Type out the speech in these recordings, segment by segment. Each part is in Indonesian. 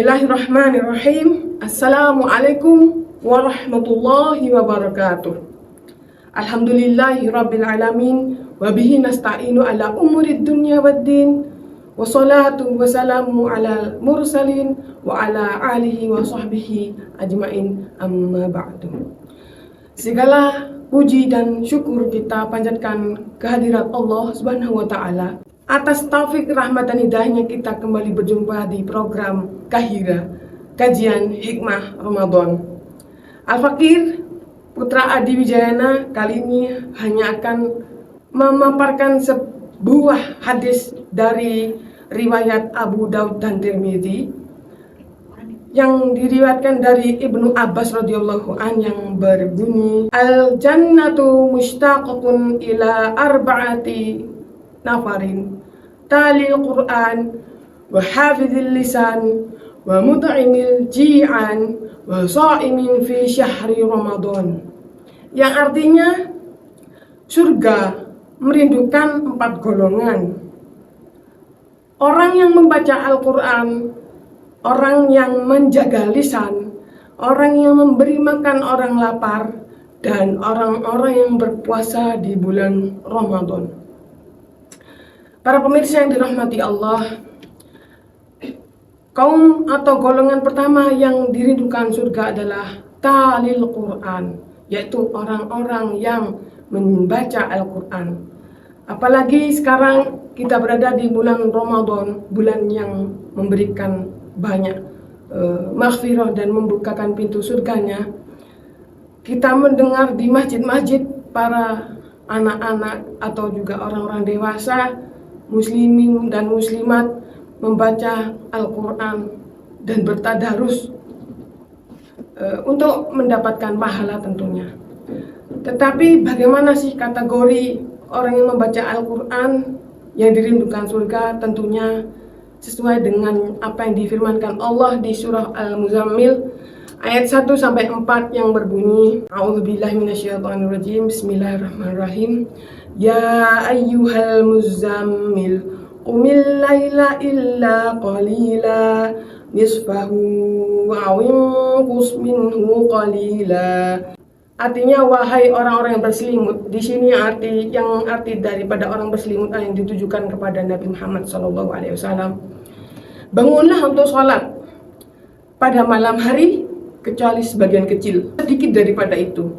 Bismillahirrahmanirrahim. Assalamualaikum warahmatullahi wabarakatuh. Alhamdulillahi rabbil alamin. Wabihi nasta'inu ala umurid dunya waddin. Wassalatu wassalamu ala mursalin. Wa ala alihi wa sahbihi ajmain, amma ba'du. Segala puji dan syukur kita panjatkan kehadirat Allah subhanahu wa ta'ala atas taufik, rahmat dan hidayahnya kita kembali berjumpa di program Kahira, kajian hikmah Ramadan. Al-Fakir Putra Adi Wijayana kali ini hanya akan memaparkan sebuah hadis dari riwayat Abu Daud dan Tirmidzi yang diriwayatkan dari Ibnu Abbas radhiyallahu an yang berbunyi, al-jannatu mushtaqatun ila arba'ati nafarin, talil Quran wa hafizil lisan wa mut'imil ji'an wa sha'imin fi syahri Ramadan, yang artinya surga merindukan 4 golongan: orang yang membaca Al-Quran, orang yang menjaga lisan, orang yang memberi makan orang lapar, dan orang-orang yang berpuasa di bulan Ramadan. Para pemirsa yang dirahmati Allah, kaum atau golongan pertama yang dirindukan surga adalah talil Quran, yaitu orang-orang yang membaca Al-Quran. Apalagi sekarang kita berada di bulan Ramadan, bulan yang memberikan banyak maghfirah dan membukakan pintu surganya. Kita mendengar di masjid-masjid para anak-anak atau juga orang-orang dewasa, muslimin dan muslimat membaca Al-Quran dan bertadarus untuk mendapatkan pahala tentunya. Tetapi bagaimana sih kategori orang yang membaca Al-Quran yang dirindukan surga? Tentunya sesuai dengan apa yang difirmankan Allah di surah Al-Muzammil ayat 1-4 yang berbunyi, a'udzubillahi minasyaitonirrajim, bismillahirrahmanirrahim, ya ayyuhal muzammil qumil laila illa qalila nisfahu aw inqus minhu qalila. Artinya, wahai orang-orang yang berselimut. Di sini arti daripada orang berselimut yang ditujukan kepada Nabi Muhammad SAW. Bangunlah untuk sholat pada malam hari kecuali sebagian kecil, sedikit daripada itu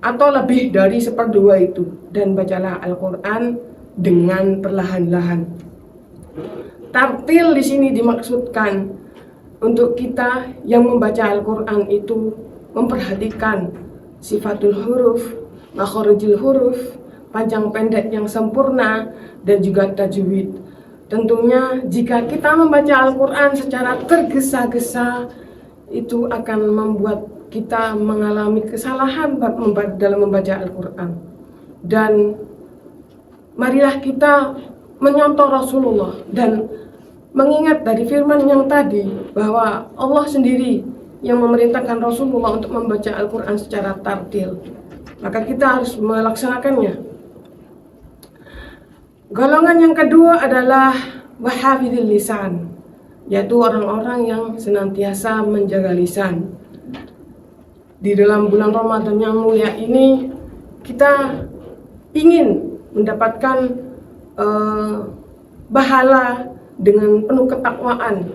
atau lebih dari 1/2 itu, dan bacalah Al-Quran dengan perlahan-lahan. Tartil di sini dimaksudkan untuk kita yang membaca Al-Quran itu memperhatikan sifatul huruf, makharijul huruf, panjang pendek yang sempurna, dan juga tajwid. Tentunya jika kita membaca Al-Quran secara tergesa-gesa, itu akan membuat kita mengalami kesalahan dalam membaca Al-Quran. Dan marilah kita menyontoh Rasulullah dan mengingat dari firman yang tadi bahwa Allah sendiri yang memerintahkan Rasulullah untuk membaca Al-Quran secara tartil. Maka kita harus melaksanakannya. Golongan yang kedua adalah wahafidil lisan, yaitu orang-orang yang senantiasa menjaga lisan. Di dalam bulan Ramadan yang mulia ini, kita ingin mendapatkan pahala dengan penuh ketakwaan.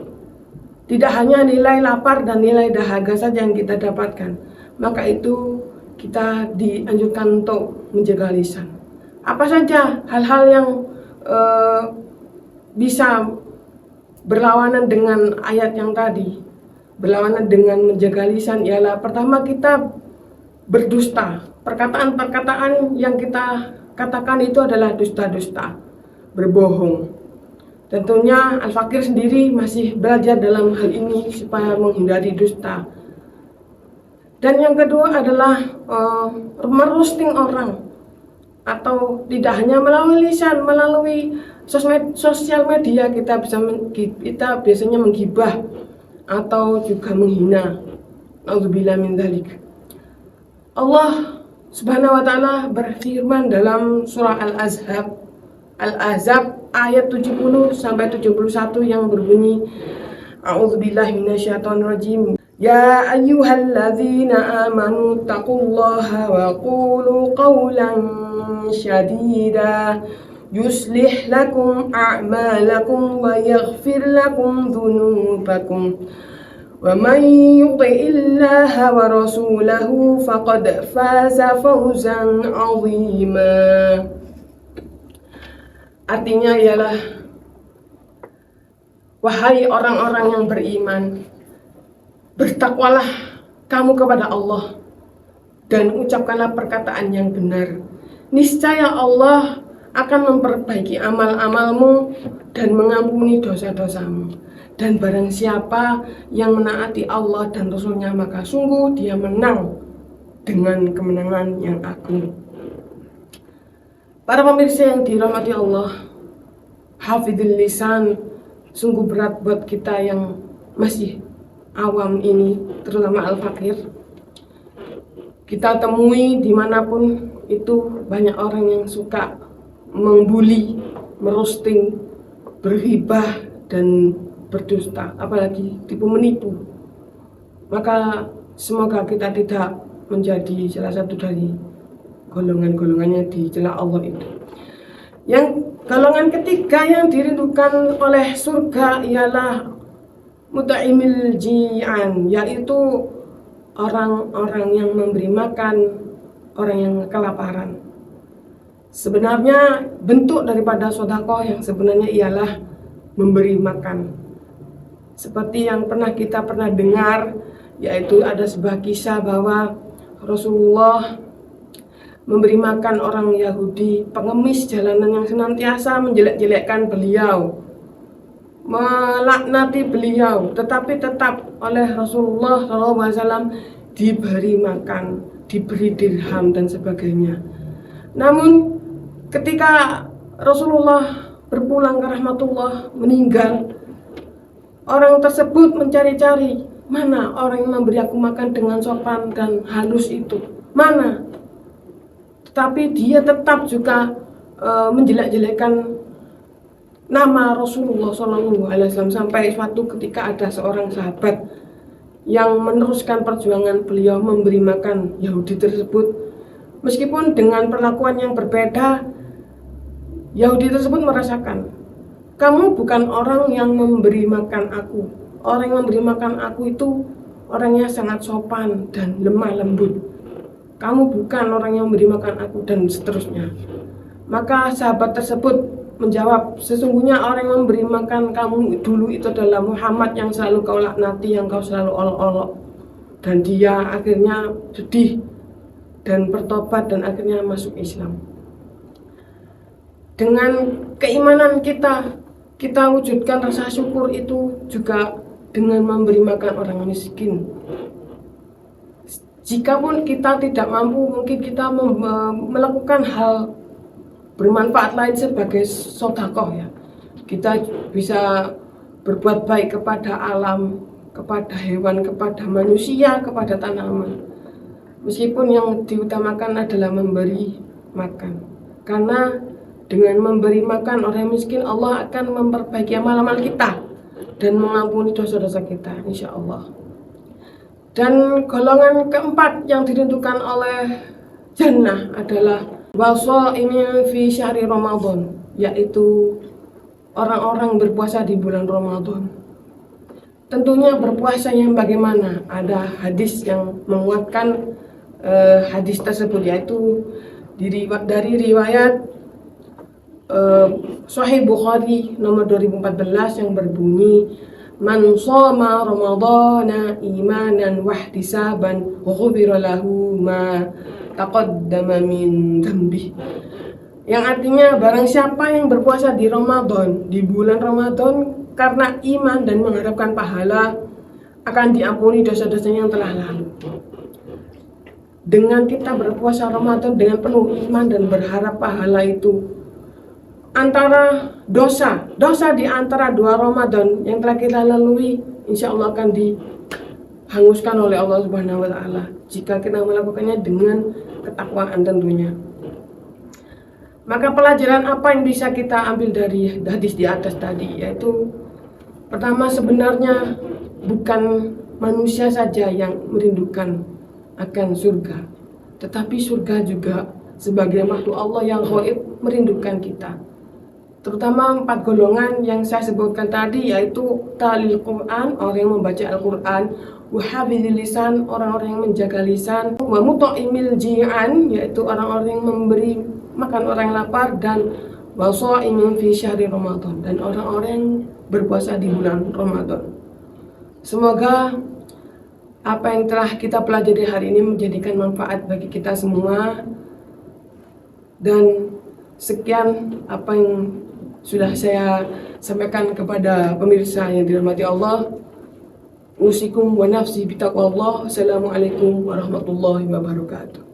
Tidak hanya nilai lapar dan nilai dahaga saja yang kita dapatkan, maka itu kita dianjurkan untuk menjaga lisan. Apa saja hal-hal yang bisa berlawanan dengan ayat yang tadi, berlawanan dengan menjaga lisan, ialah pertama, kita berdusta. Perkataan-perkataan yang kita katakan itu adalah dusta-dusta, berbohong. Tentunya Al-Fakir sendiri masih belajar dalam hal ini supaya menghindari dusta. Dan yang kedua adalah merosting orang, atau tidak hanya melalui lisan, melalui sosial media kita biasanya menggibah atau juga menghina. Nauzubillah min dzalik. Allah Subhanahu wa ta'ala berfirman dalam surah Al-Ahzab ayat 70-71 yang berbunyi, A'udzubillahi minasyaitonirrajim. Ya ayyuhalladzina amanu taqullaha wa qulu qawlan syadida yuslih lakum a'malakum wa yaghfir lakum dhunubakum wa man yuti'illaha wa rasulahu faqad faza fawzan 'azima. Artinya ialah, wahai orang-orang yang beriman, bertakwalah kamu kepada Allah dan ucapkanlah perkataan yang benar. Niscaya Allah akan memperbaiki amal-amalmu dan mengampuni dosa-dosamu. Dan barang siapa yang menaati Allah dan Rasulnya, maka sungguh dia menang dengan kemenangan yang agung. Para pemirsa yang dirahmati Allah, hafidhil lisan, sungguh berat buat kita yang masih awam ini, terutama al-fakir. Kita temui dimanapun itu banyak orang yang suka membuli, merosting, berghibah, dan berdusta, apalagi tipu menipu. Maka semoga kita tidak menjadi salah satu dari golongan-golongannya di celah Allah itu. Yang golongan ketiga yang dirindukan oleh surga ialah muta'imil ji'an, yaitu orang-orang yang memberi makan orang yang kelaparan. Sebenarnya bentuk daripada sedekah yang sebenarnya ialah memberi makan. Seperti yang kita pernah dengar, yaitu ada sebuah kisah bahwa Rasulullah memberi makan orang Yahudi pengemis jalanan yang senantiasa menjelek-jelekkan beliau, melaknati beliau, tetapi tetap oleh Rasulullah SAW diberi makan, diberi dirham dan sebagainya. Namun ketika Rasulullah berpulang ke rahmatullah, meninggal, orang tersebut mencari-cari, mana orang yang memberi aku makan dengan sopan dan halus itu, mana? Tapi dia tetap juga menjelek-jelekan nama Rasulullah SAW, sampai suatu ketika ada seorang sahabat yang meneruskan perjuangan beliau memberi makan Yahudi tersebut. Meskipun dengan perlakuan yang berbeda, Yahudi tersebut merasakan, kamu bukan orang yang memberi makan aku. Orang yang memberi makan aku itu orangnya sangat sopan dan lemah lembut. Kamu bukan orang yang memberi makan aku, dan seterusnya. Maka sahabat tersebut menjawab, sesungguhnya orang yang memberi makan kamu dulu itu adalah Muhammad yang selalu kau laknati, yang kau selalu olok-olok. Dan dia akhirnya sedih dan bertobat dan akhirnya masuk Islam. Dengan keimanan kita wujudkan rasa syukur itu juga dengan memberi makan orang miskin. Jikapun kita tidak mampu, mungkin kita melakukan hal bermanfaat lain sebagai sedekah, ya. Kita bisa berbuat baik kepada alam, kepada hewan, kepada manusia, kepada tanaman. Meskipun yang diutamakan adalah memberi makan. Karena dengan memberi makan orang miskin, Allah akan memperbaiki amal-amal kita dan mengampuni dosa-dosa kita, insya Allah. Dan golongan keempat yang dirindukan oleh jannah adalah wasaimin fi syahri Ramadan, yaitu orang-orang berpuasa di bulan Ramadan. Tentunya berpuasa yang bagaimana? Ada hadis yang menguatkan hadis tersebut, yaitu dari riwayat Sahih Bukhari nomor 2014 yang berbunyi, man shoma ramadhana imanan wahtisaban ghufira lahu ma taqaddama min dzambi. Yang artinya, barang siapa yang berpuasa di Ramadan, di bulan Ramadan karena iman dan mengharapkan pahala, akan diampuni dosa-dosanya yang telah lalu. Dengan kita berpuasa Ramadan dengan penuh iman dan berharap pahala itu, antara dosa di antara dua Ramadan yang telah kita lalui, insya Allah akan dihanguskan oleh Allah Subhanahu wa Ta'ala jika kita melakukannya dengan ketakwaan tentunya. Maka pelajaran apa yang bisa kita ambil dari hadis di atas tadi, yaitu Pertama, sebenarnya bukan manusia saja yang merindukan akan surga, tetapi surga juga sebagai makhluk Allah yang gaib merindukan kita. Terutama 4 golongan yang saya sebutkan tadi, yaitu talil Quran, orang yang membaca Al-Quran, wahafidhil lisan, orang-orang yang menjaga lisan, wa muta'imil ji'an, yaitu orang-orang yang memberi makan orang yang lapar, dan wasaimin fi syahri Ramadan, dan orang-orang yang berpuasa di bulan Ramadan. Semoga apa yang telah kita pelajari hari ini menjadikan manfaat bagi kita semua. Dan sekian apa yang sudah saya sampaikan kepada pemirsa yang dirahmati Allah. Usikum wa nafsi bitaqwallah. Assalamualaikum warahmatullahi wabarakatuh.